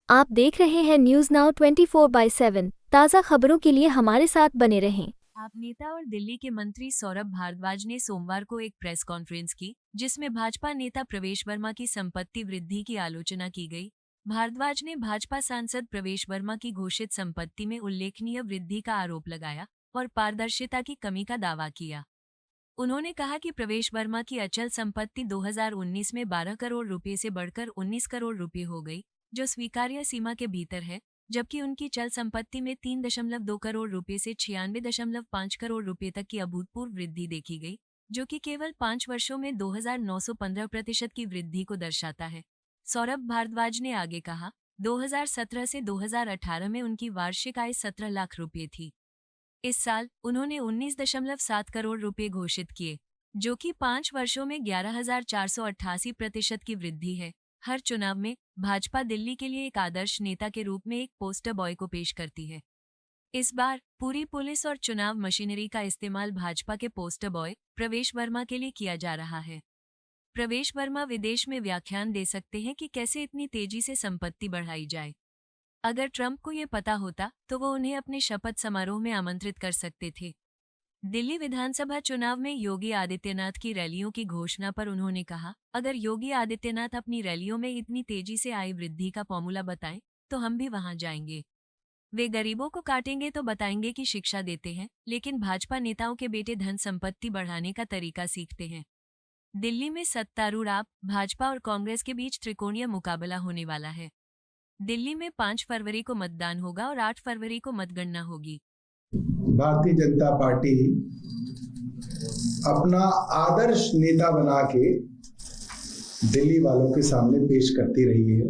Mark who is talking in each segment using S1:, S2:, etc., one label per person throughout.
S1: आप देख रहे हैं न्यूज नाउ 24/7 ताज़ा खबरों के लिए हमारे साथ बने रहें।
S2: आप नेता और दिल्ली के मंत्री सौरभ भारद्वाज ने सोमवार को एक प्रेस कॉन्फ्रेंस की, जिसमें भाजपा नेता प्रवेश वर्मा की संपत्ति वृद्धि की आलोचना की गई। भारद्वाज ने भाजपा सांसद प्रवेश वर्मा की घोषित संपत्ति में उल्लेखनीय वृद्धि का आरोप लगाया और पारदर्शिता की कमी का दावा किया। उन्होंने कहा कि प्रवेश वर्मा की अचल संपत्ति 2019 में 12 करोड़ रुपए से बढ़कर 19 करोड़ रुपए हो गई, जो स्वीकार्य सीमा के भीतर है, जबकि उनकी चल संपत्ति में 3.2 करोड़ रुपए से 96.5 करोड़ रुपए तक की अभूतपूर्व वृद्धि देखी गई, जो कि केवल 5 वर्षों में 2,915% की वृद्धि को दर्शाता है। सौरभ भारद्वाज ने आगे कहा, 2017 से 2018 में उनकी वार्षिक आय 17 लाख रुपए थी। इस साल उन्होंने 19.7 करोड़ रुपए घोषित किए, जो कि 5 वर्षों में 11,488% की वृद्धि है। हर चुनाव में भाजपा दिल्ली के लिए एक आदर्श नेता के रूप में एक पोस्टर बॉय को पेश करती है। इस बार पूरी पुलिस और चुनाव मशीनरी का इस्तेमाल भाजपा के पोस्टर बॉय प्रवेश वर्मा के लिए किया जा रहा है। प्रवेश वर्मा विदेश में व्याख्यान दे सकते हैं कि कैसे इतनी तेजी से संपत्ति बढ़ाई जाए। अगर ट्रंप को ये पता होता तो वो उन्हें अपने शपथ समारोह में आमंत्रित कर सकते थे। दिल्ली विधानसभा चुनाव में योगी आदित्यनाथ की रैलियों की घोषणा पर उन्होंने कहा, अगर योगी आदित्यनाथ अपनी रैलियों में इतनी तेजी से आय वृद्धि का फॉर्मूला बताएं तो हम भी वहां जाएंगे। वे गरीबों को काटेंगे तो बताएंगे कि शिक्षा देते हैं, लेकिन भाजपा नेताओं के बेटे धन संपत्ति बढ़ाने का तरीका सीखते हैं। दिल्ली में सत्तारूढ़ आप, भाजपा और कांग्रेस के बीच त्रिकोणीय मुकाबला होने वाला है। दिल्ली में 5 फरवरी को मतदान होगा और 8 फरवरी को मतगणना होगी।
S3: भारतीय जनता पार्टी अपना आदर्श नेता बना के दिल्ली वालों के सामने पेश करती रही है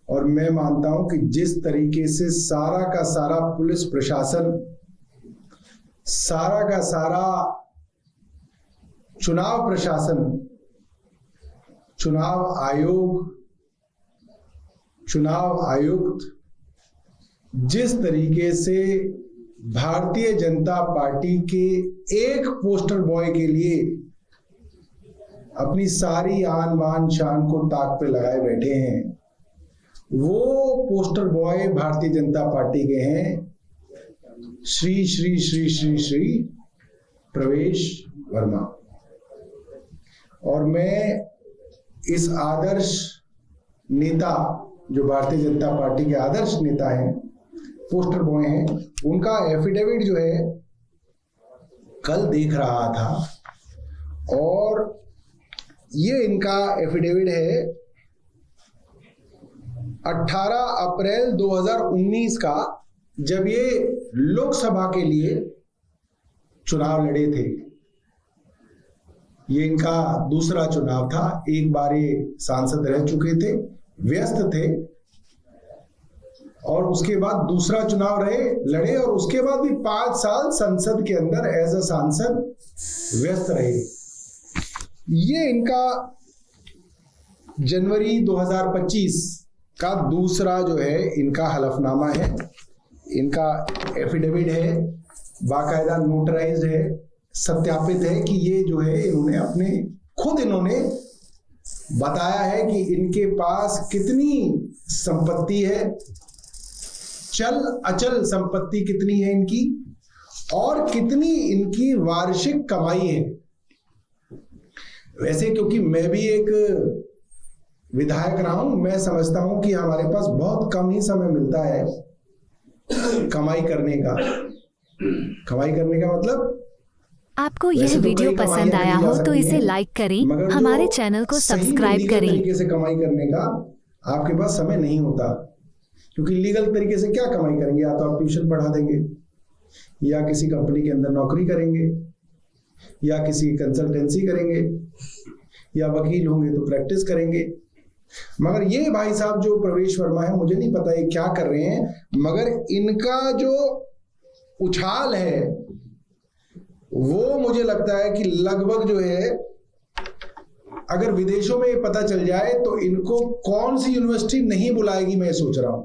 S3: और मैं मानता हूं कि जिस तरीके से सारा का सारा पुलिस प्रशासन, सारा का सारा चुनाव प्रशासन, चुनाव आयोग, चुनाव आयुक्त जिस तरीके से भारतीय जनता पार्टी के एक पोस्टर बॉय के लिए अपनी सारी आन बान शान को ताक पे लगाए बैठे हैं, वो poster boy Bharatiya Janata party के हैं श्री श्री श्री श्री श्री प्रवेश वर्मा। और मैं इस आदर्श नेता, जो भारतीय जनता पार्टी के आदर्श नेता हैं, पोस्टर बॉय हैं, उनका एफिडेविट जो है कल देख रहा था और ये इनका एफिडेविट है 18 अप्रैल 2019 का, जब ये लोकसभा के लिए चुनाव लड़े थे। ये इनका दूसरा चुनाव था, एक बार ये सांसद रह चुके थे, व्यस्त थे, और उसके बाद दूसरा चुनाव लड़े और उसके बाद भी 5 साल संसद के अंदर एज अ सांसद व्यस्त रहे। ये इनका जनवरी 2025 का दूसरा जो है इनका हलफनामा है, इनका एफिडेविट है, बाकायदा नोटराइज्ड है, सत्यापित है कि ये जो है इन्होंने बताया है कि इनके पास कितनी संपत्ति है, चल अचल संपत्ति कितनी है इनकी और कितनी इनकी वार्षिक कमाई है। वैसे क्योंकि मैं भी एक विधायक रहा हूं, मैं समझता हूं कि हमारे पास बहुत कम ही समय मिलता है कमाई करने का मतलब
S1: आपको यह वीडियो पसंद आया हो तो इसे लाइक करें, हमारे चैनल को सब्सक्राइब करें।
S3: तरीके से कमाई करने का आपके पास समय नहीं होता, क्योंकि लीगल तरीके से क्या कमाई करेंगे? या तो आप ट्यूशन पढ़ा देंगे, या किसी कंपनी के अंदर नौकरी करेंगे, या किसी कंसल्टेंसी करेंगे, या वकील होंगे तो प्रैक्टिस करेंगे। मगर ये भाई साहब जो प्रवेश वर्मा है, मुझे नहीं पता ये क्या कर रहे हैं, मगर इनका जो उछाल है वो मुझे लगता है कि लगभग जो है, अगर विदेशों में ये पता चल जाए तो इनको कौन सी यूनिवर्सिटी नहीं बुलाएगी। मैं सोच रहा हूं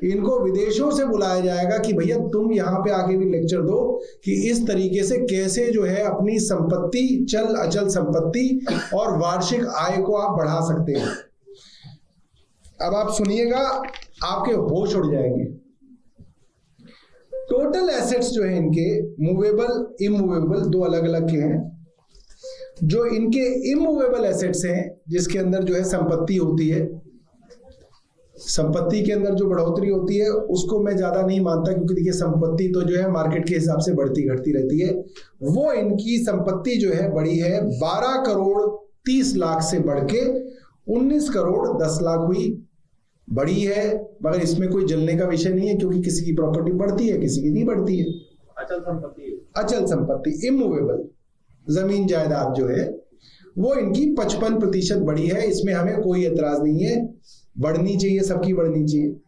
S3: इनको विदेशों से बुलाया जाएगा कि भैया तुम यहां पे आके भी लेक्चर दो कि इस तरीके से कैसे जो है अपनी संपत्ति, चल अचल संपत्ति और वार्षिक आय को आप बढ़ा सकते हैं। अब आप सुनिएगा, आपके होश उड़ जाएंगे। टोटल एसेट्स जो है इनके मूवेबल इमूवेबल दो अलग अलग के हैं। जो इनके इमूवेबल एसेट्स हैं, जिसके अंदर जो है संपत्ति होती है, संपत्ति के अंदर जो बढ़ोतरी होती है उसको मैं ज्यादा नहीं मानता, क्योंकि देखिए संपत्ति तो जो है मार्केट के हिसाब से बढ़ती घटती रहती है। वो इनकी संपत्ति जो है बढ़ी है 12 करोड़ 30 लाख से बढ़ के 19 करोड़ 10 लाख हुई, बढ़ी है। मगर इसमें कोई जलने का विषय नहीं है, क्योंकि किसी की प्रॉपर्टी बढ़ती है, किसी की नहीं बढ़ती है। अचल संपत्ति इमूवेबल जमीन जायदाद जो है वो इनकी 55% बढ़ी है। इसमें हमें कोई एतराज नहीं है, बढ़नी चाहिए, सबकी बढ़नी चाहिए।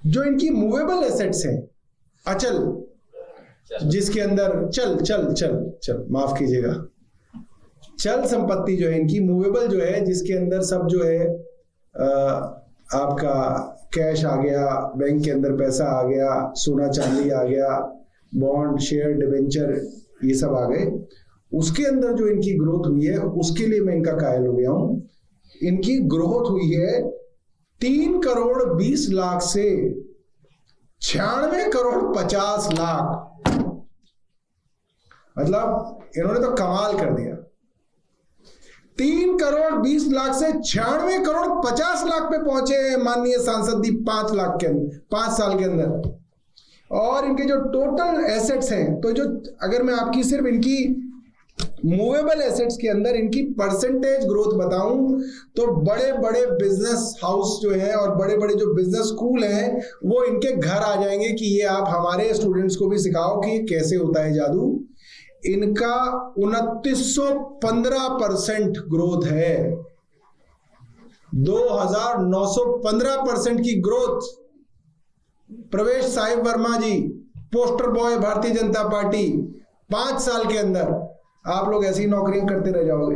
S3: जो इनकी मूवेबल एसेट्स हैं, अचल, जिसके अंदर चल माफ कीजिएगा, चल संपत्ति जो है इनकी मूवेबल जो है, जिसके अंदर सब जो है आपका कैश आ गया, बैंक के अंदर पैसा आ गया, सोना चांदी आ गया, बॉन्ड शेयर डिवेंचर ये सब आ गए। उसके अंदर जो इनकी ग्रोथ हुई है उसके लिए मैं इनका कायल हो गया हूं। इनकी ग्रोथ हुई है 3 करोड़ 20 लाख से 96 करोड़ 50 लाख। मतलब इन्होंने तो कमाल कर दिया। 3 करोड़ 20 लाख से 96 करोड़ 50 लाख पे पहुंचे हैं माननीय सांसद जी 5 साल के अंदर। और इनके जो टोटल एसेट्स हैं, तो जो अगर मैं आपकी सिर्फ इनकी मूवेबल एसेट्स के अंदर इनकी परसेंटेज ग्रोथ बताऊं तो बड़े बड़े बिजनेस हाउस जो है और बड़े बड़े जो बिजनेस स्कूल हैं वो इनके घर आ जाएंगे कि ये आप हमारे स्टूडेंट्स को भी सिखाओ कि कैसे होता है जादू। इनका 2915% ग्रोथ है, 2915% की ग्रोथ। प्रवेश साहिब वर्मा जी, poster boy Bharatiya Janata party, 5 साल के अंदर आप लोग ऐसी नौकरियां करते रह जाओगे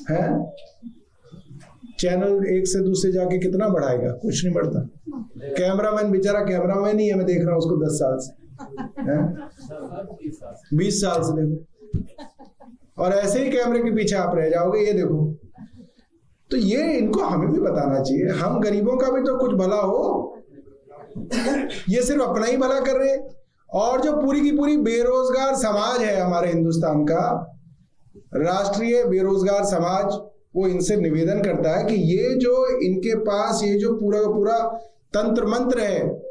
S3: हैं। चैनल एक से दूसरे जाके कितना बढ़ाएगा, कुछ नहीं बढ़ता। कैमरामैन बेचारा कैमरामैन ही है, मैं देख रहा हूं उसको 10 साल से, 20 साल से देखो, और ऐसे ही कैमरे के पीछे आप रह जाओगे। ये देखो, तो ये इनको हमें भी बताना चाहिए, हम गरीबों का भी तो कुछ भला हो। ये सिर्फ अपना ही भला कर रहे हैं। और जो पूरी की पूरी बेरोजगार समाज है हमारे हिंदुस्तान का, राष्ट्रीय बेरोजगार समाज, वो इनसे निवेदन करता है कि ये जो इनके पास ये जो पूरा का पूरा तंत्र मंत्र है,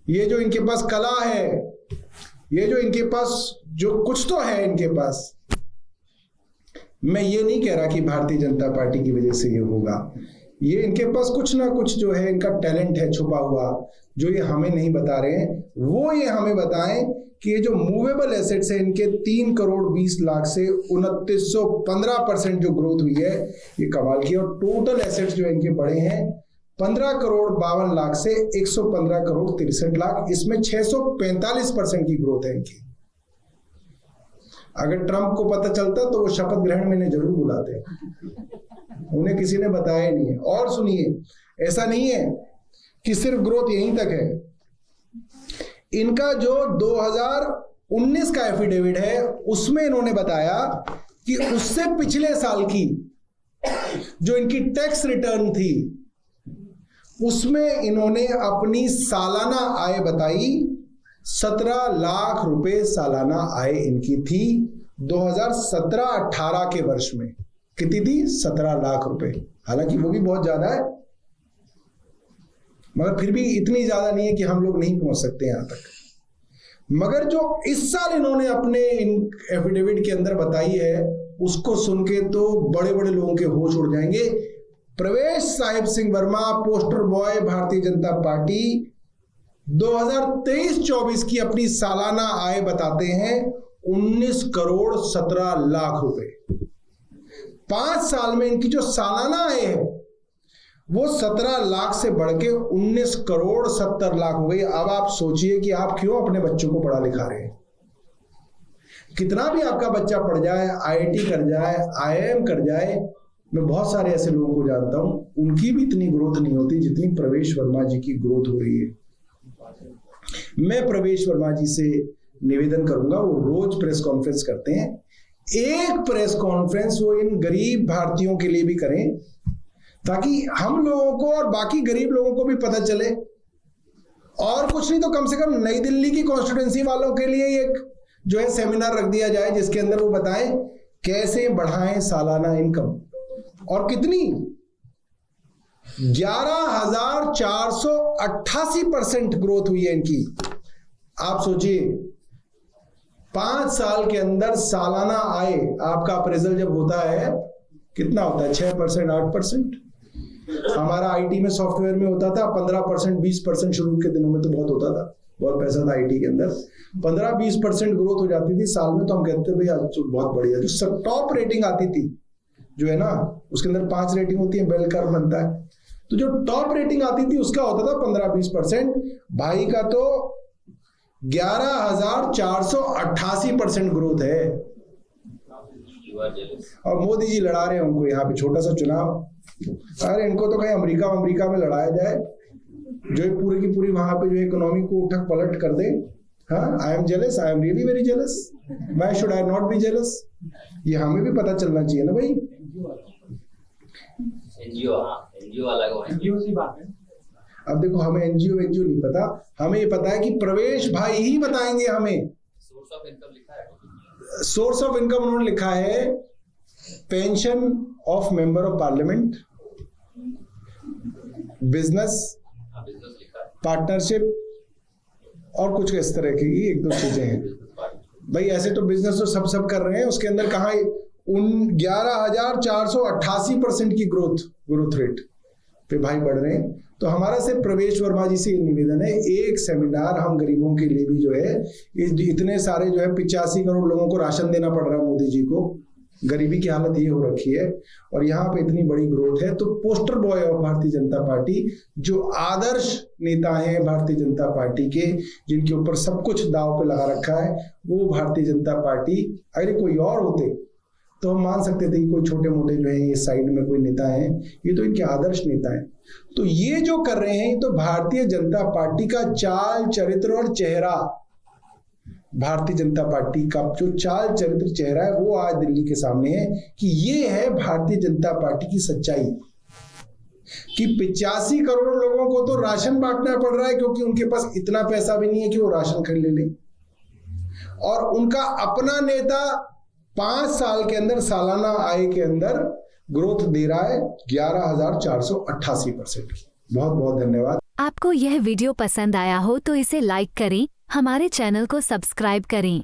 S3: ये जो इनके पास कला है, ये जो इनके पास जो कुछ तो है इनके पास, मैं ये नहीं कह रहा कि भारतीय जनता पार्टी की वजह से ये होगा। ये इनके पास कुछ ना कुछ जो है इनका टैलेंट है छुपा हुआ, जो ये हमें नहीं बता रहे हैं। वो ये हमें बताएं कि ये जो मूवेबल एसेट्स है इनके 3 करोड़ 20 लाख से 2915% जो ग्रोथ हुई है, ये कमाल की। और टोटल एसेट्स जो इनके बढ़े हैं 15 करोड़ 52 लाख से 115 करोड़ 63 लाख। इसमें 645% की ग्रोथ है इनकी। अगर ट्रंप को पता चलता तो वो शपथ ग्रहण में इन्हें जरूर बुलाते, उन्हें किसी ने बताया नहीं है। और सुनिए, ऐसा नहीं है कि सिर्फ ग्रोथ यहीं तक है। इनका जो 2019 का एफिडेविट है उसमें इन्होंने बताया कि उससे पिछले साल की जो इनकी टैक्स रिटर्न थी उसमें इन्होंने अपनी सालाना आय बताई। 17 लाख रुपए सालाना आय इनकी थी 2017-18 के वर्ष में। कितनी थी? 17 लाख रुपए। हालांकि वो भी बहुत ज्यादा है, मगर फिर भी इतनी ज्यादा नहीं है कि हम लोग नहीं पहुंच सकते यहां तक। मगर जो इस साल इन्होंने अपने एफिडेविट के अंदर बताई है उसको सुन के तो बड़े बड़े लोगों के होश उड़ जाएंगे। प्रवेश Sahib Singh Verma, poster boy Bharatiya Janata party, 2023-24 की अपनी सालाना आय बताते हैं 19 करोड़ 17 लाख रुपए। 5 साल में इनकी जो सालाना आय है वो 17 लाख से बढ़ के 19 करोड़ 70 लाख हो गई। अब आप सोचिए कि आप क्यों अपने बच्चों को पढ़ा लिखा रहे हैं। कितना भी आपका बच्चा पढ़ जाए, IIT कर जाए, IIM कर जाए, मैं बहुत सारे ऐसे लोगों को जानता हूं, उनकी भी इतनी ग्रोथ नहीं होती जितनी प्रवेश वर्मा जी की ग्रोथ हो रही है। मैं प्रवेश वर्मा जी से निवेदन करूंगा, वो रोज प्रेस कॉन्फ्रेंस करते हैं, एक प्रेस कॉन्फ्रेंस वो इन गरीब भारतीयों के लिए भी करें ताकि हम लोगों को और बाकी गरीब लोगों को भी पता चले, और कुछ नहीं तो कम से कम नई दिल्ली की कॉन्स्टिट्यूंसी वालों के लिए एक जो है सेमिनार रख दिया जाए जिसके अंदर वो बताएं कैसे बढ़ाएं सालाना इनकम। और कितनी 11,488% ग्रोथ हुई है इनकी। आप सोचिए 5 साल के अंदर सालाना आय आपका अप्रेजल जब होता है कितना होता है, 6%, 8%। हमारा आईटी में सॉफ्टवेयर में होता था 15%, 20%। शुरू के दिनों में तो बहुत होता था, बहुत पैसा था आईटी के अंदर। 15-20% ग्रोथ हो जाती थी साल में, तो हम कहते थे भाई आज तो बहुत बढ़िया। जो टॉप रेटिंग आती थी जो है ना, उसके अंदर 5 रेटिंग होती है, बेल कर्व बनता है, तो जो टॉप रेटिंग आती थी उसका होता था 15-20%। भाई का तो 11,488% ग्रोथ है। और मोदी जी लड़ा रहे हैं उनको यहाँ पे छोटा सा चुनाव। अरे इनको तो कहीं अमेरिका में लड़ाया जाए, जो पूरी की पूरी वहां पे जो इकोनॉमी को उठक पलट कर दे। हाँ, I am jealous, I am really very jealous. Why should I not be jealous? ये हमें भी पता चलना चाहिए ना भाई।
S4: एनजीओ अलग हो, एनजीओ सी बात है।
S3: अब देखो हमें एनजीओ नहीं पता, हमें ये पता है कि प्रवेश भाई ही बताएंगे हमें।
S4: सोर्स ऑफ इनकम लिखा है,
S3: सोर्स ऑफ इनकम उन्होंने लिखा है pension of member of parliament, business
S4: लिखा है,
S3: पार्टनरशिप और कुछ इस तरह की 1-2 चीजें हैं। भाई ऐसे तो बिजनेस तो सब कर रहे हैं, उसके अंदर कहाँ 11,488% की ग्रोथ रेट पे भाई बढ़ रहे हैं। तो हमारा से प्रवेश वर्मा जी से ये निवेदन है, एक सेमिनार हम गरीबों के लिए भी जो है, इतने सारे जो है 85 करोड़ लोगों को राशन देना पड़ रहा है मोदी जी को, गरीबी की हालत ये हो रखी है, और यहाँ पे इतनी बड़ी ग्रोथ है। तो poster boy of Bharatiya Janata party, जो आदर्श नेता हैं भारतीय जनता पार्टी के, जिनके ऊपर सब कुछ दांव पे लगा रखा है, वो भारतीय जनता पार्टी, अगर कोई और होते तो हम मान सकते थे कि कोई छोटे मोटे जो है ये साइड में कोई नेता हैं, ये तो इनके आदर्श नेता हैं। तो ये जो कर रहे हैं तो भारतीय जनता पार्टी का चाल चरित्र और चेहरा, भारतीय जनता पार्टी का जो चाल चरित्र चेहरा है वो आज दिल्ली के सामने है कि ये है भारतीय जनता पार्टी की सच्चाई। कि 85 करोड़ लोगों को तो राशन बांटना पड़ रहा है क्योंकि उनके पास इतना पैसा भी नहीं है कि वो राशन खरीद ले, और उनका अपना नेता 5 साल के अंदर सालाना आय के अंदर ग्रोथ दे रहा है 11,488% की। बहुत बहुत धन्यवाद।
S1: आपको यह वीडियो पसंद आया हो तो इसे लाइक करें, हमारे चैनल को सब्सक्राइब करें।